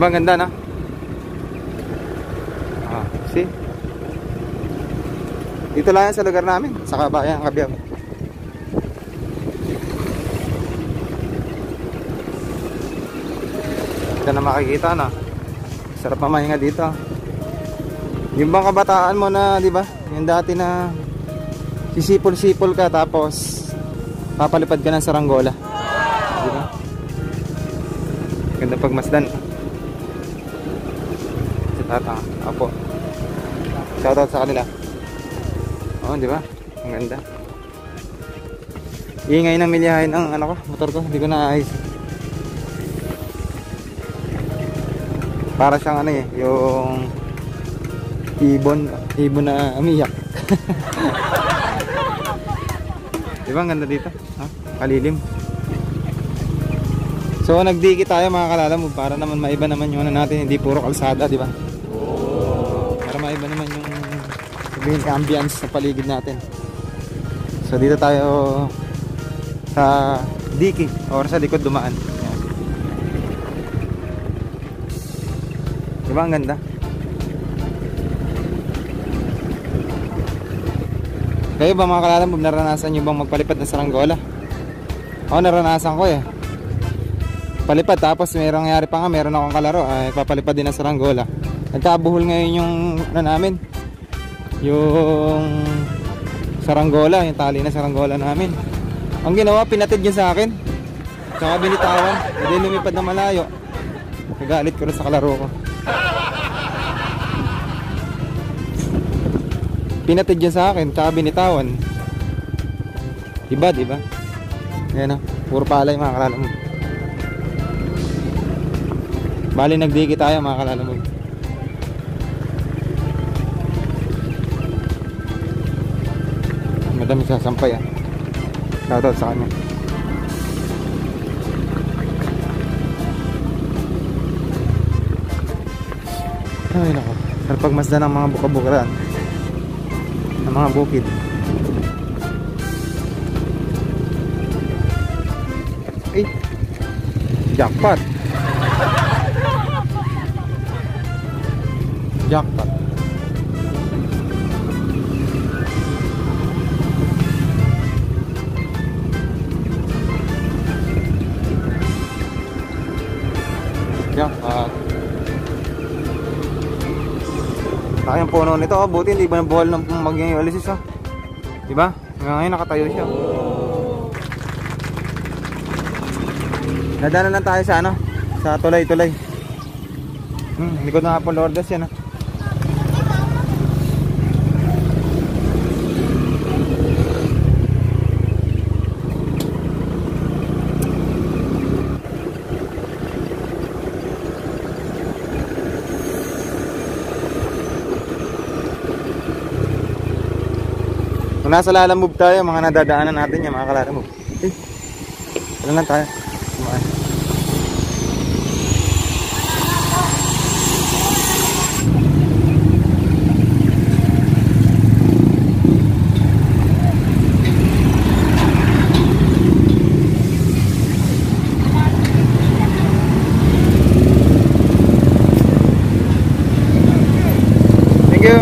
Diba ang ganda, no? Ah, see? Dito lang yan sa lugar namin, sa Kabayan, Kabiyaw. Ito na makikita, no? Sarap mamahinga dito. Yung bang kabataan mo na, di ba? Yung dati na sisipol-sipol ka tapos papalipad ka ng saranggola. Di ba? Ganda pagmasdan. Sa tata, apo. Shoutout sa kanila. Oo, di ba? Ang ganda. Ingay ng milyahin ang ano ko, motor ko, hindi ko naayos. Para siyang ano eh, yung ibon na umiyak. Diba ang ganda dito? Ha? Kalilim. So nagdiki tayo mga kalalamob para naman maiba naman yung ano natin, hindi puro kalsada, diba? Para maiba naman yung sabihin, ambience sa paligid natin. So dito tayo sa diki or sa likod dumaan. Diba ang ganda? Kayo ba mga kalalamob, naranasan nyo bang magpalipad ng saranggola? Oo, naranasan ko eh. Palipad, tapos mayroong nangyari pa nga, meron akong kalaro ay papalipad din ng saranggola. Nagkabuhol ngayon yung ano namin, yung saranggola, yung tali na saranggola namin. Ang ginawa, pinatid niya sa akin, tsaka binitawan, hindi lumipad na malayo. Nagalit ko rin sa kalaro ko. Pinatid niya sa akin, tsaka binitawan. Iba, diba? Ayan o, puro palay mga kalalamob. Bali nagdiki tayo mga kalalamob. Madami sasampay ah. Shoutout sa kanya. Ay nako, pagmasdan ng mga buka-bukaraan, ng mga bukid. Eh, jackpot. Jackpot. Jackpot. Kayang puno nito, oh, buti hindi ba nabuhal ng maging alisis, oh. Diba? Hanggang ngayon nakatayo siya. Nadaanan lang tayo sa ano? Sa tulay-tulay. Likod na nga po Lourdes yan, oh. Kung nasa Lalamove tayo, mga nadadaanan natin yan mga Kalalamove. Eh, ano lang tayo? Kumaan. Thank you.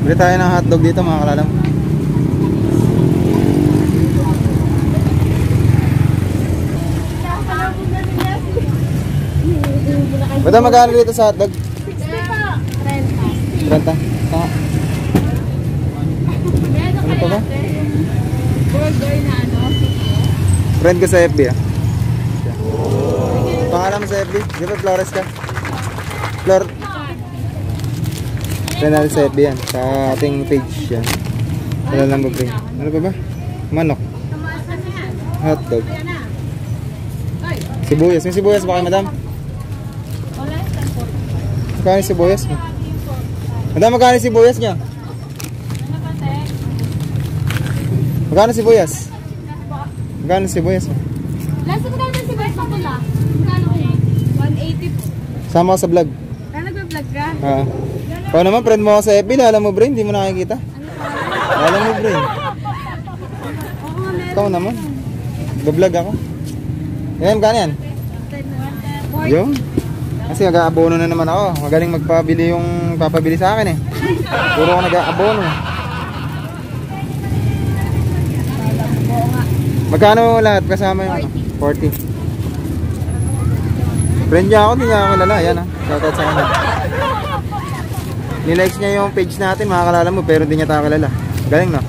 Bili tayo ng hotdog dito mga kalalam. Bata magkano dito sa hotdog? 60 po. 30. 30? Tama. Ano pa ba? Burger na ano? Friend ko sa FB ah. Pangalan mo sa FB? Di ba Flores ka? Flor? Friend natin sa FB yan. Sa ating page yan. Wala lang ba bring? Ano pa ba? Manok. Hotdog. Sibuyas. May sibuyas ba kayo madam? Magkano yung sibuyas mo? Madam, magkano yung sibuyas niya? Magkano sibuyas? Magkano sibuyas mo? Lasa ko daw ng sibuyas na pula. Magkano ko? 180 po. Sama ko sa vlog. Nag-vlog ka? Oo. Ikaw naman, friend mo ako sa FB, alam mo bro, hindi mo nakikita. Alam mo bro. Ikaw naman. Vlog ako. Yan, ganyan. Yung? Kasi nag-aabono na naman ako. Magaling magpabili yung papabili sa akin eh. Puro ako nag-aabono. Magkano lahat kasama yung ano? 40. Friend niya ako, hindi niya ako kilala. Yan ah. Shoutout sa kanya. Nilikes niya yung page natin, makakalala mo, pero hindi niya tayo kilala. Galing no?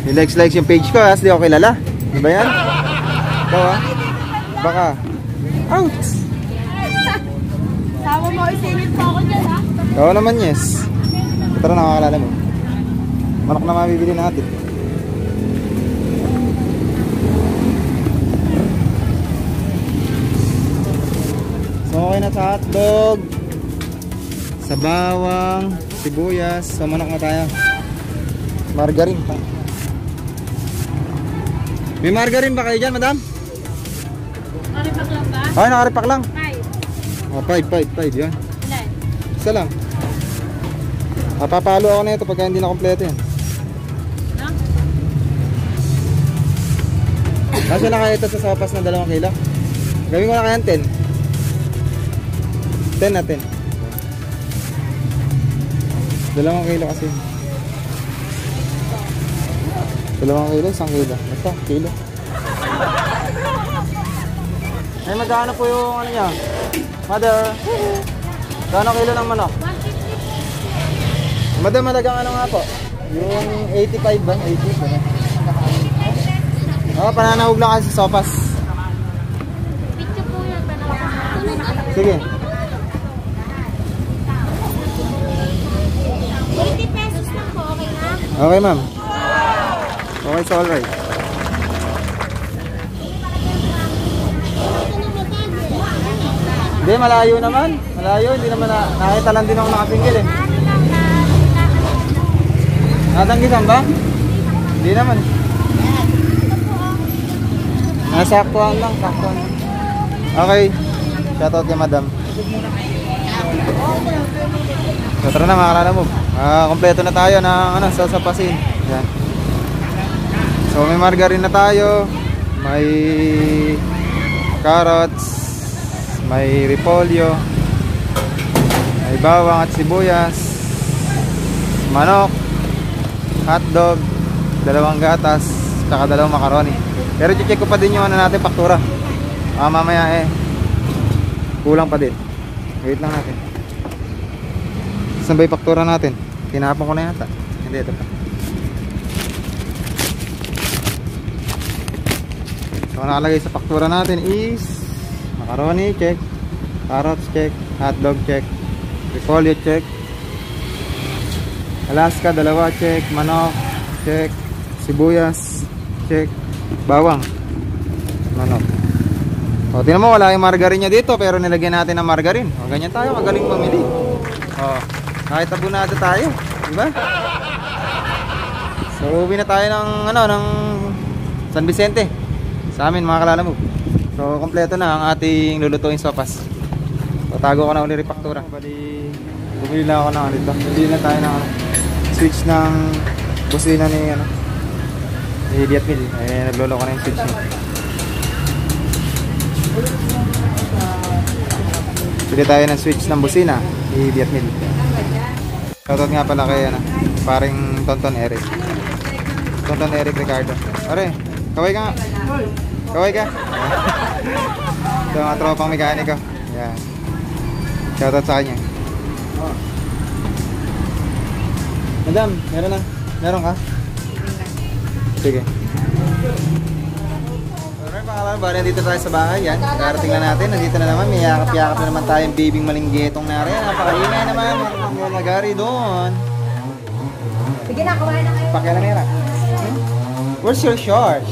Nilikes yung page ko, hindi ako kilala. Ano ba yan? Ito ah. Baka. Ouch! Sama mo, isingit pa ako dyan ha. Oo naman, yes. Tara, nakakalala mo. Manok na mabibili natin. So, okay na sa hotdog, sa bawang, sibuyas. So, manok na tayo. Margarine pa. May margarine ba kayo dyan, madam? Naripak lang ba? Ay, nakaripak lang. 5. Oh, 5. Yan. Ilan? Isa lang. Papalo ako na ito pagka hindi na kompleto yan. No? Kasi na kaya ito sa sopas ng 2 kilo. Gawin ko na kaya 10. 10 na 10. 2 kilo kasi. 2 kilo, 1 kilo. Basta, kilo. Ay, magkano po yung ano niya? Mother, kano kilo ng manok? 150. Madam, malagang ano nga po? Yung 85 ba? 80 ba? Oo, pananahog lang kasi sa sopas. Picture po yan. Sige. 20 pesos lang po, okay na? Okay, ma'am. Okay, so alright. Hindi, malayo naman. Malayo, hindi naman nakita lang din ako nakasingil eh. Natanggisan ba? Hindi naman. Nasaktuhan lang, saktuhan. Okay. Shoutout kay madam. So tara na mga kalala mo. Kompleto na tayo ng ano, sasapasin. Yan. So may margarine na tayo. May carrots. May repolyo. May bawang at sibuyas. Manok. Hotdog. 2 gatas. Tsaka 2 macaroni. Pero check ko pa din yung ano natin, faktura. Mamaya kulang pa din. Wait lang natin. Saan ba yung faktura natin? Tinapon ko na yata. Hindi, ito pa. So nakalagay sa faktura natin is macaroni, check. Carrots, check. Hotdog, check. Repolyo, check. Alaska, 2, check. Manok, check. Sibuyas, check. Bawang, manok. O, tingnan mo, wala yung margarine niya dito, pero nilagyan natin ng margarine. O, ganyan tayo, magaling mamili. O, kahit abunado tayo, diba? So, uwi na tayo ng, ano, ng San Vicente. Sa amin, mga kalala mo. So, kompleto na ang ating lulutuin sopas. So, tago ko na ulit repaktura. Bumili lang ako ng dito. Bumili lang tayo ng switch ng busina ni, ano, ni Vietmil. Eh, naglolo ko na yung switch niya. Bili tayo ng switch ng busina ni Vietmil. Shoutout nga pala kay, ano, paring Tonton Eric. Tonton Eric Ricardo. Pare, kaway ka nga. Kaway ka. Ito mga tropang mekaniko. Yan. Shoutout sa kanya. Madam, meron na. Meron ka? Sige. Alright mga kalan, bali nandito tayo sa bahay. Yan, karating na natin. Nandito na naman, may yakap-yakap na naman tayong bibing malinggitong na rin. Napakaingay naman, meron ng nagari doon. Sige na, kumain na kayo. Pakialamera. Where's your shorts?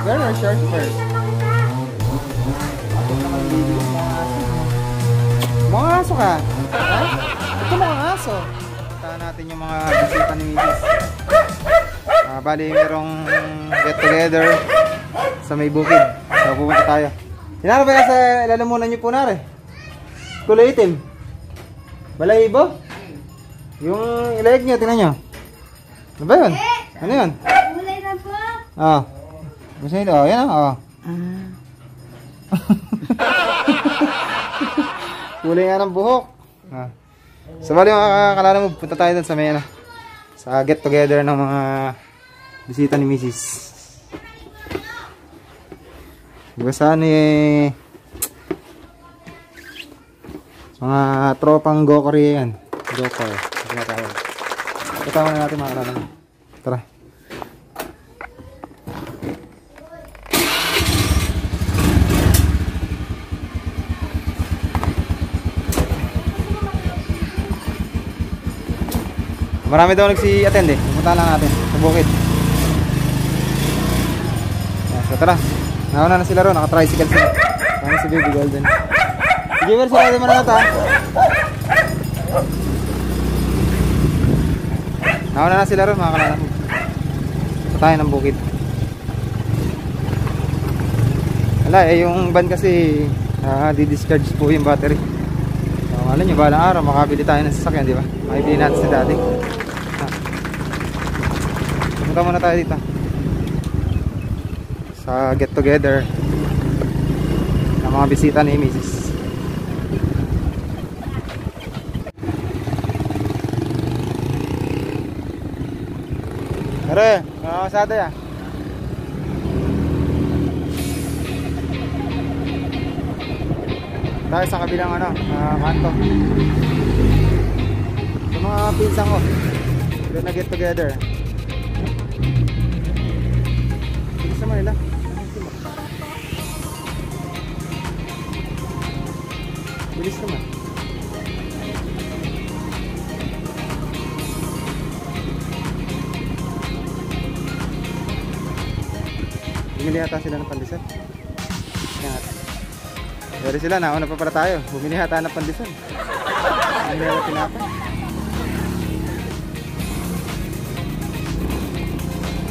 Where are your shorts first? Mga aso ka? Ha? Ito mga aso. Puntahan natin yung mga bisita ni Mrs. Bali, merong get together sa may bukid. So, pupunta tayo. Sinara ba yan sa lalamunan niyo po nare? Kulay itim. Balahibo? Yung ilayag niyo, tingnan niyo. Ano ba yun? Ano yun? Kulay na po. Ah. Gusto nyo? Oh, yan ah. Oh. Kulay nga ng buhok. Ah. So, bali mga kalala mo, punta tayo dun sa may ano, sa get together ng mga bisita ni Mrs. Diba saan eh, mga tropang go-Korea yan. Go-Korea. Katama na natin mga kalala mo. Tara. Marami daw nagsi-attend eh. Pumunta lang natin sa bukid. Yan, so tara. Nauna na sila ron. Naka-tricycle sila. Kami si Baby Golden. Sige, Mer, sila natin manata. Nauna na sila ron mga kalala mo. Sa tayo ng bukid. Wala eh, yung van kasi di-discharge po yung battery. So, alam nyo, balang araw makabili tayo ng sasakyan, di ba? Makibili natin sa dati. Punta muna tayo dito sa get together ng mga bisita ni Mrs. Tara, nakakasada ya. Tayo sa kabilang ano, kanto. Sa mga pinsang ko, doon na get together. Bilis naman nila. Bilis naman. Bumili yata sila ng pandesal. Yan. Pero sila, nauna pa para tayo. Bumili yata ng pandesal. Bumili yata tinapay.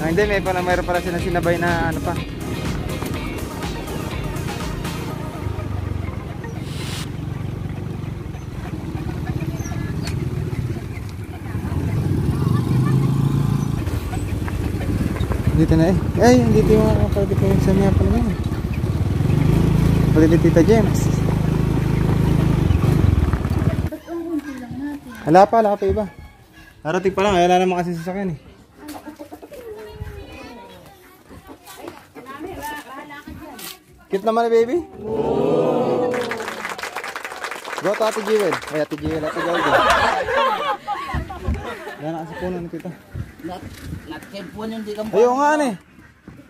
Hindi, mayroon pala silang sinabay na ano pa. Dito na eh. Ay, dito yung kapatid ko yung sanya pala naman. Kapatid ni Tita James. Wala pa iba. Narating pa lang, wala naman kasi sasakyan eh. Cute naman eh, baby. Go to Ate Jewel. Ay, Ate Jewel, Ate Golden. Yan na kasi puno ni Tita. Nat-cellphone yung di kang Ayaw nga ano eh.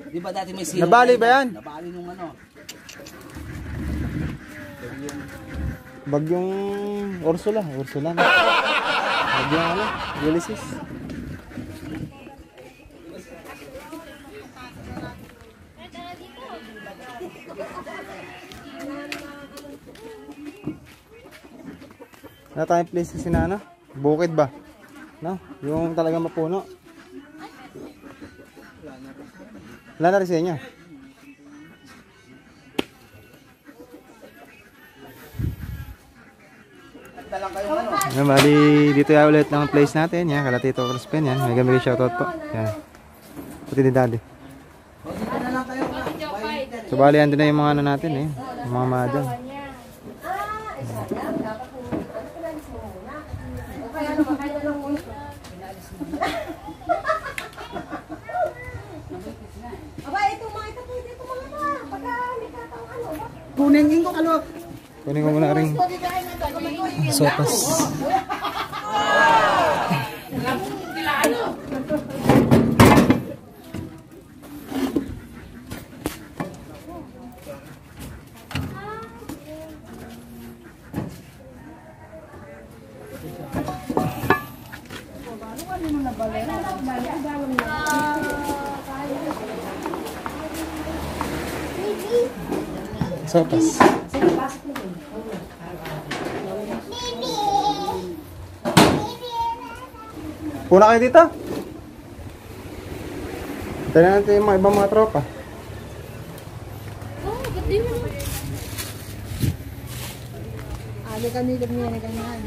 Di ba dati may sino? Nabali ba yan? Nabali nung ano. Bagyong Ursula na. Bagyong ano, Ulysses. Wala tayong place kasi na ano? Bukid ba? No? Yung talagang mapuno. Wala na rin sa inyo. Bali, dito ya ulit ng place natin. Yan, Kalatito Crispin. Yan, may gamit shoutout po. Yan. Puti ni Daddy. So, bali, andun na yung mga ano natin eh. Yung mga madam. Kunin ko ano. Kunin ko muna rin sopas. Sopas. Puna kayo dito? Tignan natin yung mga ibang mga tropa. Oh, ba't di mo? Ali kami niya na ganyan.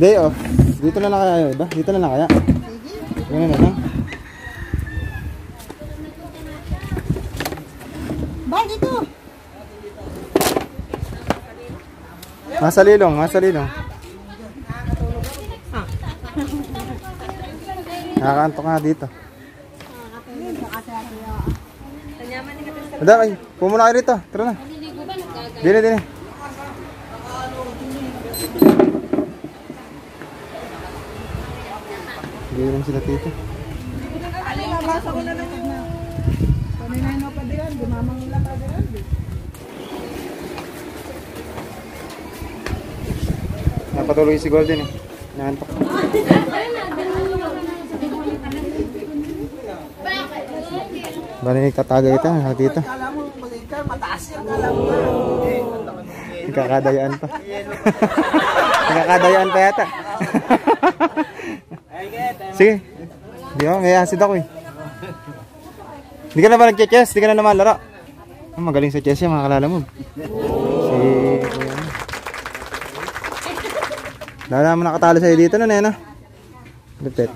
Day off. Dito na lang kaya yun, iba? Dito na lang kaya? Ganun na lang. Ba, dito. Masalilong, masalilong. Nakakantok nga dito. Madam, ay, pumuna kayo dito. Tara na. Naliligo ba? Nagkagay. Dine, dine. Hindi lang sila dito. Nabasa ko na lang yun. Paninay na pa diyan, gumamang nila pa diyan. Napatuloy si Golden eh. Naantok. Bali kataga ito, dito. Kala mo, mag-ikaw, mataas yan. Kala mo na. Nagkakadayaan pa. Nagkakadayaan pa yata. Sige. Hindi ako, may acid ako eh. Hindi ka na ba nag-chess? Hindi ka na naman laro? Magaling sa chess yan, mga kalala mo. Dahil naman nakatalo sa'yo dito nun eh, no? Lupit.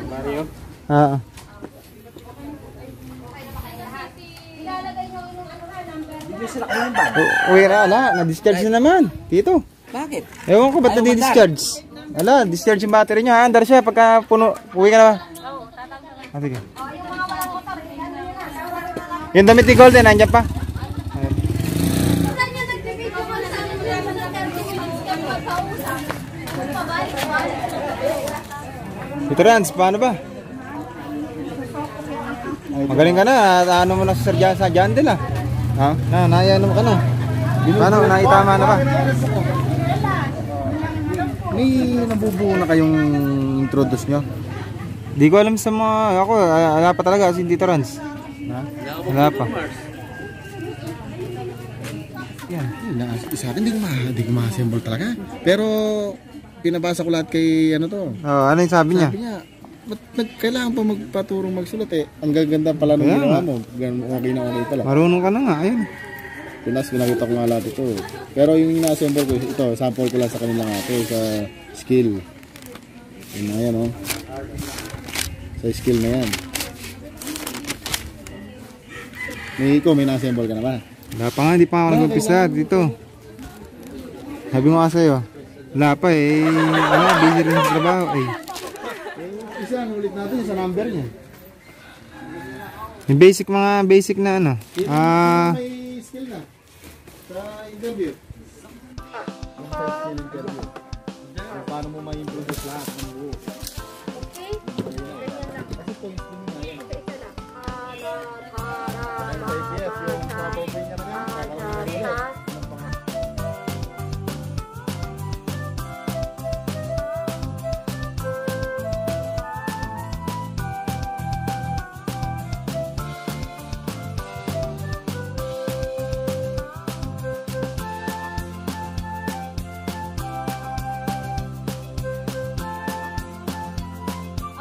Mario? Oo. Uy, ala, na-discharge na naman. Dito. Bakit? Ewan ko, ba't na-discharge? Ala, discharge yung battery nyo ha. Andar siya, pagka puno, uwi ka na ba? Ah, sige. Yung damit ni Golden, nandiyan pa. Ayan. Ito Rans, paano ba? Magaling ka na, ano mo na sa Jandel ah. Ha? Naayano mo ka na. Paano, naitama na ba? May nabubuo na kayong introduce nyo? Di ko alam sa mga, ako, wala pa talaga kasi dito Rans. Ha? Wala pa. Yan. Sa akin, di ko ma-assemble talaga. Pero, pinabasa ko lahat kay ano to. Oh, ano yung sabi niya? Sabi niya, ba't kailangan pa magpaturong magsulat eh. Ang gaganda pala nung ginawa mo. Okay na okay pala. Marunong ka na nga, ayun. Pinas, pinakita ko nga lahat ito. Pero yung na-assemble ko, ito, sample ko lang sa kanila nga ito, sa skill. Yun na yan, oh. Sa skill na yan. May na-assemble ka na ba? Wala pa nga, hindi pa ako nag-umpisa dito. Sabi mo nga sa'yo, wala pa eh. Ano, busy rin sa trabaho eh. Isa, ulit natin sa number niya. Yung basic, mga basic na ano. May skill na. Sa interview. Sa skill interview. Paano mo ma-introduce lahat ng buo? Kasi points din yun. Yes, yung probably niya na nga.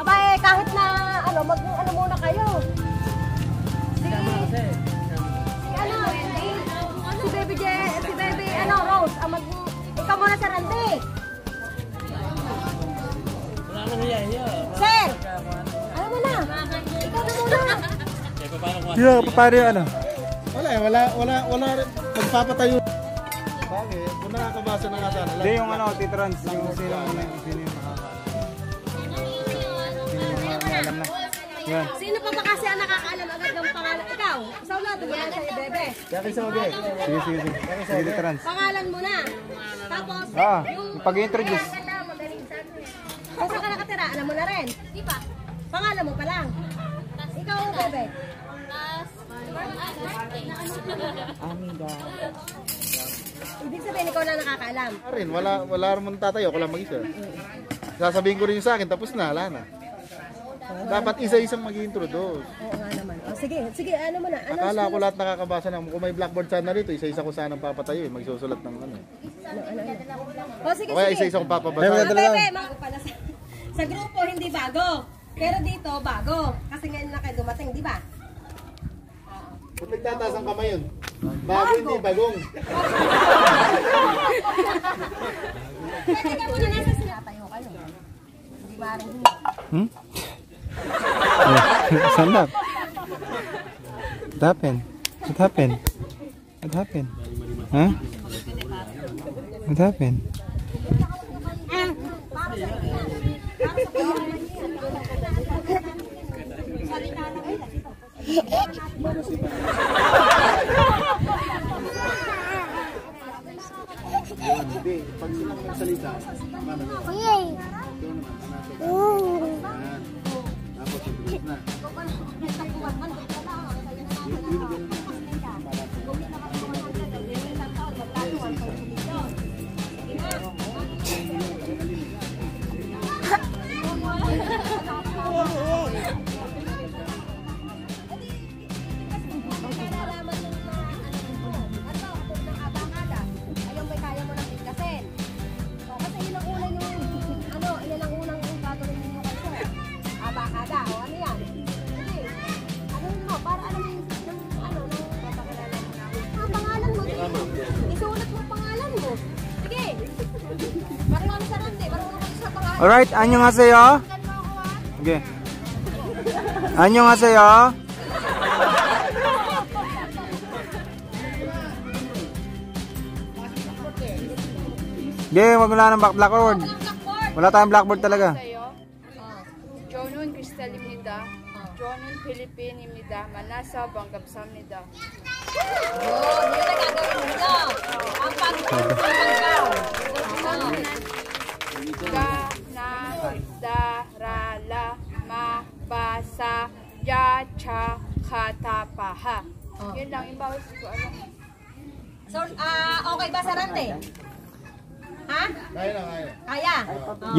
Abay, kahit na ano, ano muna kayo. Si Baby Rose, ikaw muna sa Randy. Sir, ano mo na? Ikaw na muna. Yeah, paano yung ano? Wala rin. Magpapatayo. Bakit? Kung nakakabasa na nga sana. Hindi yung ano, titrans. Yung sino yung alam na. Yan. Sino pa ba kasi ang nakakaalam agad ng pangalan? Ikaw, isaw na, tugulan sa Bebe. Kaya kayo sa ubi. Sige. Sige, titrans. Pangalan mo na. Tapos, Pag-introduce. kung saan ka nakatira, alam mo na rin. Di ba? Pangalan mo pa lang. Ikaw, Bebe. Ibig sabihin, ikaw na nakakaalam. Wala rin tatayo. Ako lang mag-isa. Sasabihin ko rin yung sa akin. Tapos na. Wala na. Dapat isa-isang mag-introduce. Oo nga naman. O, sige, ano mo na. Akala ko lahat nakakabasa ng kung may blackboard sana rito, isa-isa ko sana papatayo, magsusulat ng ano. O, sige, O kaya sige. isa-isa kong papabasa. Bebe, mga pala sa grupo, hindi bago. Pero dito, bago. Kasi ngayon na kayo dumating, di ba? Kung nagtataas ang kamay yun, bago hindi bagong. Pwede ka muna nasa sinatayo kayo. Hindi marinig. Hmm? Stand up. What happened? What happened? What happened? Huh? What happened? Hindi, pag silang magsalita, paano ba? Tapos yung na. Alright, 안녕하세요. Okay. 안녕하세요. Okay, wala nang blackboard. Wala tayong blackboard talaga. 저는 크리스탈입니다. 저는 필리핀입니다. 만나서 반갑습니다. Yun, yun ang gagawin mo. Ang pagkakas. Darala mabasa yacha katapaha. Yun lang yung bawat ko alam. So, okay ba sa rante? Ha? Kaya na, kaya. Kaya?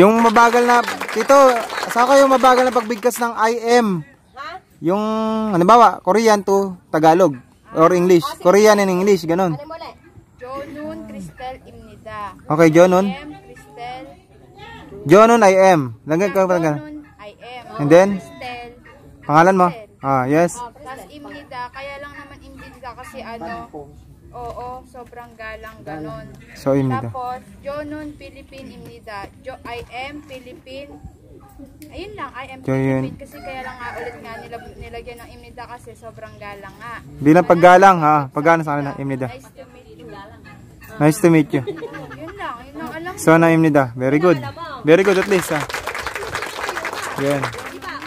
Yung mabagal na, Tito, saan kayo mabagal na pagbigkas ng IM? Ha? Yung, halimbawa, Korean to Tagalog or English. Korean and English, ganun. Ano mo ulit? 저는 크리스탈입니다. Okay, Jonon. 크리스탈. Jonon IM. Lagyan ka pa ganun. 저는 I am. And then? 크리스탈. Pangalan mo? Ah, yes. Tapos imnida, kaya lang naman imnida kasi ano, oo, sobrang galang ganon. So, imnida. Tapos, Jonon Philippine imnida. I am Philippine. Ayun lang, I am Philippine kasi kaya lang nga ulit nga nilagyan ng imnida kasi sobrang galang nga. Bilang paggalang ha. Paggalang sa kanila, imnida. Nice to meet you. Nice to meet you. Yun lang alam. So, na imnida. Very good. Very good at least ha. Yan.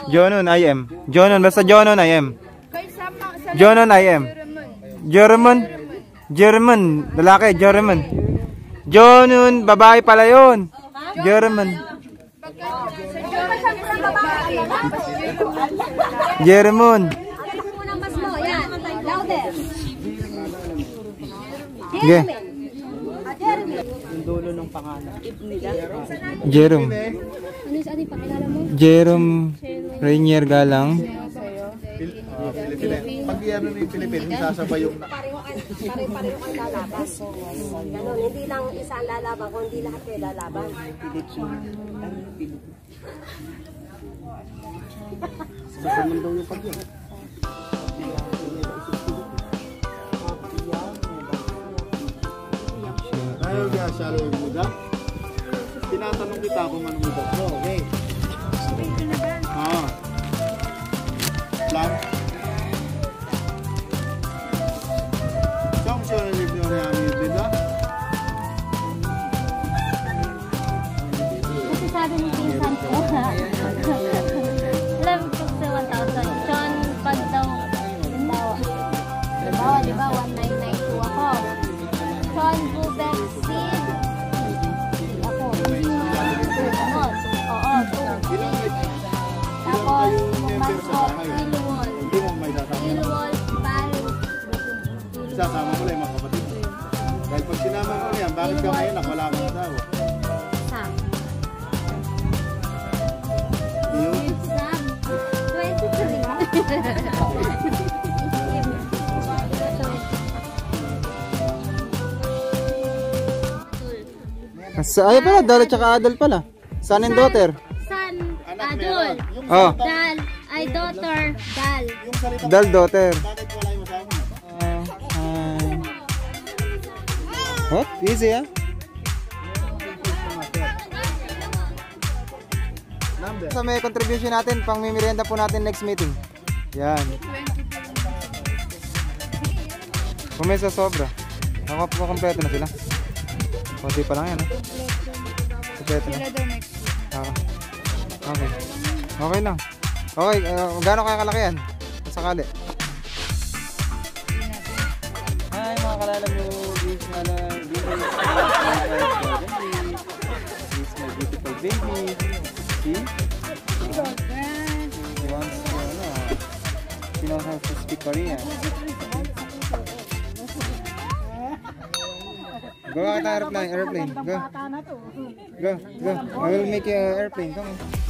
Jonon IM. Jonon, basta Jonon IM. Kaysa Jonon IM. German. German. Lalaki, German. Jonon, babae pala yun. German. German. Unang mas mo, yan. Louder. Okay. Jerome. Jerome Rainier Galang. Pag ano na yung Pilipino, sasabay yung Pare-pareho ang lalaban. Ganon, hindi lang isa ang lalaban, kundi lahat kayo lalaban. Ayaw niya siya rin muda. Tinatanong kita kung anong muda ko. Okay. Plan. Saan siya rin yung muda? Kasi sabi ni Pinsan ko, alam ko sa 1,000, John, pag daw, halimbawa, di ba, 1992 ako. John Bubek Seed, ako, ganon. Oo, 2. Tapos, mascot, Ilwol. Hindi mo may sasama. Ilwol, Paris. Sasama mo lang yung mga kapatid mo. Dahil pag sinama mo yan, bakit ka ngayon wala kang asawa? Sam. Yung Sam. 23. Ay pala, Dal at saka Adal pala. Son and daughter. Son, anak Adol. meron. Yung Oh, Dal. Ay, daughter. Dal. Yung salita dal daughter. tatay ko wala yung asawa mo. What? Easy ah. Number. So may contribution natin pang merienda po natin next meeting. Yan. Kung may sobra. Kompleto na sila. Kunti pa lang yan. Kompleto na. Sila daw next week. Okay. Okay lang. Okay, gaano kaya kalaki yan? Kung sakali. Hi mga kalala mo. This is my beautiful baby. See? She wants to, she knows how to speak Korean. Go out airplane. Go. Go. I will make you an airplane. Come on.